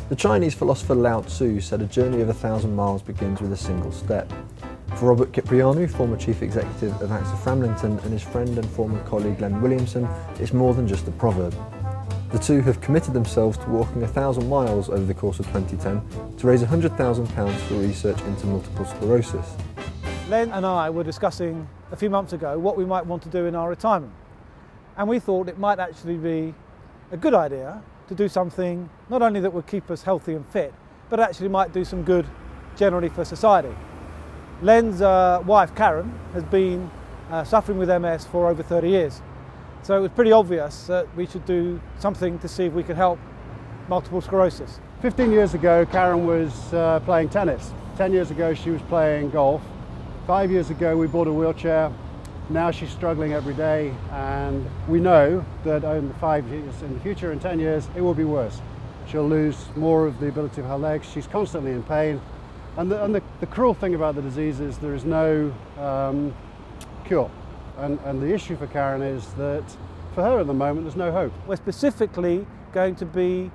The Chinese philosopher Lao Tzu said a journey of 1,000 miles begins with a single step. For Robert Cipriano, former chief executive of AXA Framlington, and his friend and former colleague Len Williamson, it's more than just a proverb. The two have committed themselves to walking 1,000 miles over the course of 2010 to raise £100,000 for research into multiple sclerosis. Len and I were discussing a few months ago what we might want to do in our retirement, and we thought it might actually be a good idea to do something not only that would keep us healthy and fit, but actually might do some good generally for society. Len's wife Karen has been suffering with MS for over 30 years, so it was pretty obvious that we should do something to see if we could help multiple sclerosis. 15 years ago Karen was playing tennis. 10 years ago she was playing golf. 5 years ago we bought a wheelchair. Now she's struggling every day, and we know that in 5 years in the future, in 10 years, it will be worse. She'll lose more of the ability of her legs. She's constantly in pain. And the cruel thing about the disease is there is no cure. And the issue for Karen is that for her at the moment, there's no hope. We're specifically going to be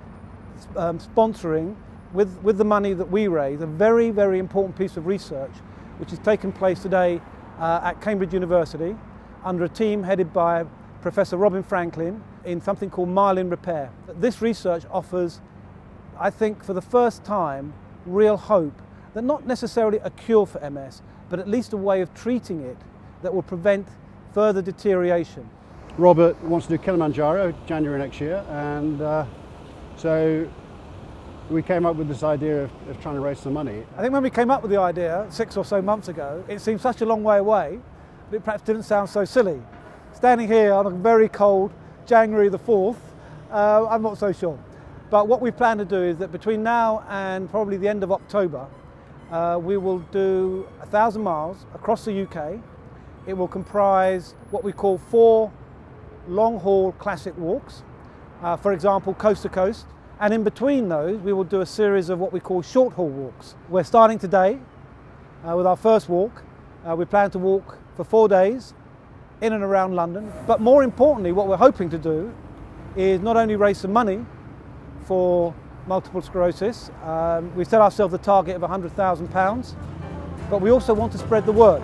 sponsoring, with the money that we raise, a very, very important piece of research which is taking place today at Cambridge University under a team headed by Professor Robin Franklin in something called Myelin Repair. This research offers, I think for the first time, real hope that not necessarily a cure for MS, but at least a way of treating it that will prevent further deterioration. Robert wants to do Kilimanjaro January next year, and so we came up with this idea of trying to raise some money. I think when we came up with the idea 6 or so months ago, it seemed such a long way away that it perhaps didn't sound so silly. Standing here on a very cold January the 4th, I'm not so sure. But what we plan to do is that between now and probably the end of October, we will do 1,000 miles across the UK. It will comprise what we call 4 long-haul classic walks, for example, coast to coast. And in between those, we will do a series of what we call short-haul walks. We're starting today with our first walk. We plan to walk for 4 days in and around London. But more importantly, what we're hoping to do is not only raise some money for multiple sclerosis, we set ourselves a target of £100,000, but we also want to spread the word.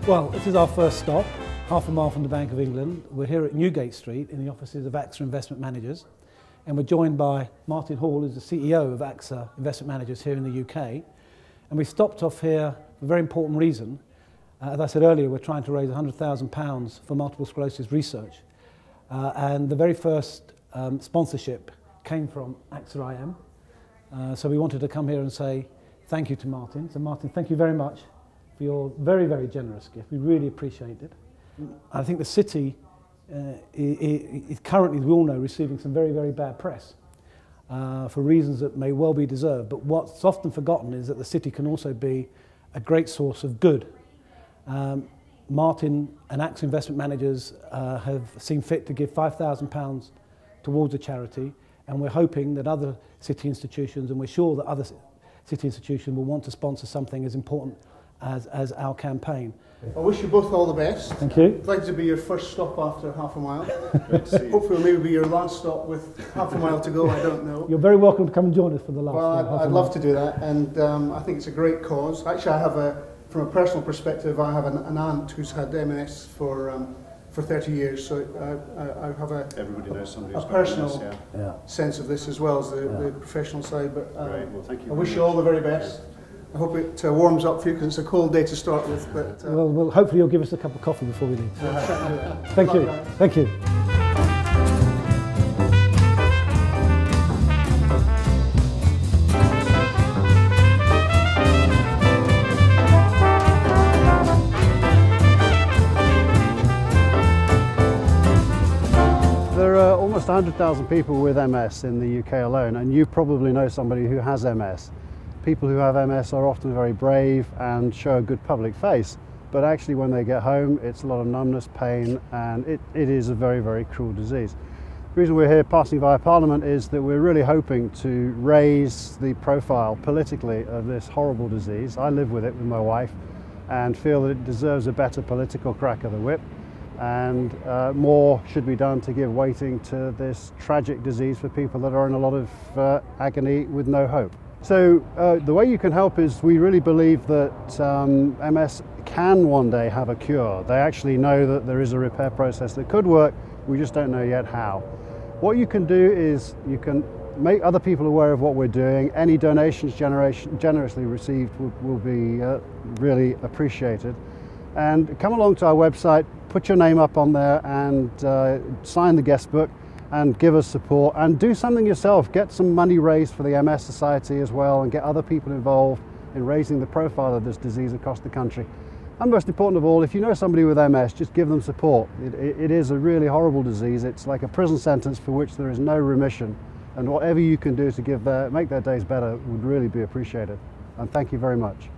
Well, this is our first stop. Half a mile from the Bank of England. We're here at Newgate Street in the offices of AXA Investment Managers, and we're joined by Martin Hall, who's the CEO of AXA Investment Managers here in the UK. And we stopped off here for a very important reason. As I said earlier, we're trying to raise £100,000 for multiple sclerosis research. And the very first sponsorship came from AXA IM. So we wanted to come here and say thank you to Martin. So Martin, thank you very much for your very, very generous gift. We really appreciate it. I think the city is currently, we all know, receiving some very, very bad press for reasons that may well be deserved. But what's often forgotten is that the city can also be a great source of good. Martin and AXA Investment Managers have seen fit to give £5,000 towards a charity, and we're hoping that other city institutions, and we're sure that other city institutions will want to sponsor something as important as our campaign. I wish you both all the best. Thank you. Glad to be your first stop after half a mile. Great to see you. Hopefully maybe be your last stop with half a mile to go, I don't know. You're very welcome to come and join us for the last half a Well, mile. I'd love to do that, and I think it's a great cause. Actually, I have from a personal perspective, I have an aunt who's had MS for 30 years, so I have Everybody knows somebody who's a got personal MS, Yeah. sense of this as well as the professional side. But Great. Well, thank you I wish very you all much. the very best. I hope it warms up for you because it's a cold day to start with. But Well, hopefully you'll give us a cup of coffee before we leave. Thank you. Thank you. There are almost 100,000 people with MS in the UK alone, and you probably know somebody who has MS. People who have MS are often very brave and show a good public face, but actually when they get home it's a lot of numbness, pain, and it is a very, very cruel disease. The reason we're here passing via Parliament is that we're really hoping to raise the profile politically of this horrible disease. I live with it with my wife and feel that it deserves a better political crack of the whip. and more should be done to give weighting to this tragic disease for people that are in a lot of agony with no hope. So the way you can help is we really believe that MS can one day have a cure. They actually know that there is a repair process that could work, we just don't know yet how. What you can do is you can make other people aware of what we're doing. Any donations generously received will be really appreciated. And come along to our website, put your name up on there and sign the guest book and give us support, and do something yourself. Get some money raised for the MS Society as well, and get other people involved in raising the profile of this disease across the country. And most important of all, if you know somebody with MS, just give them support. It is a really horrible disease. It's like a prison sentence for which there is no remission, and whatever you can do to make their days better would really be appreciated. And thank you very much.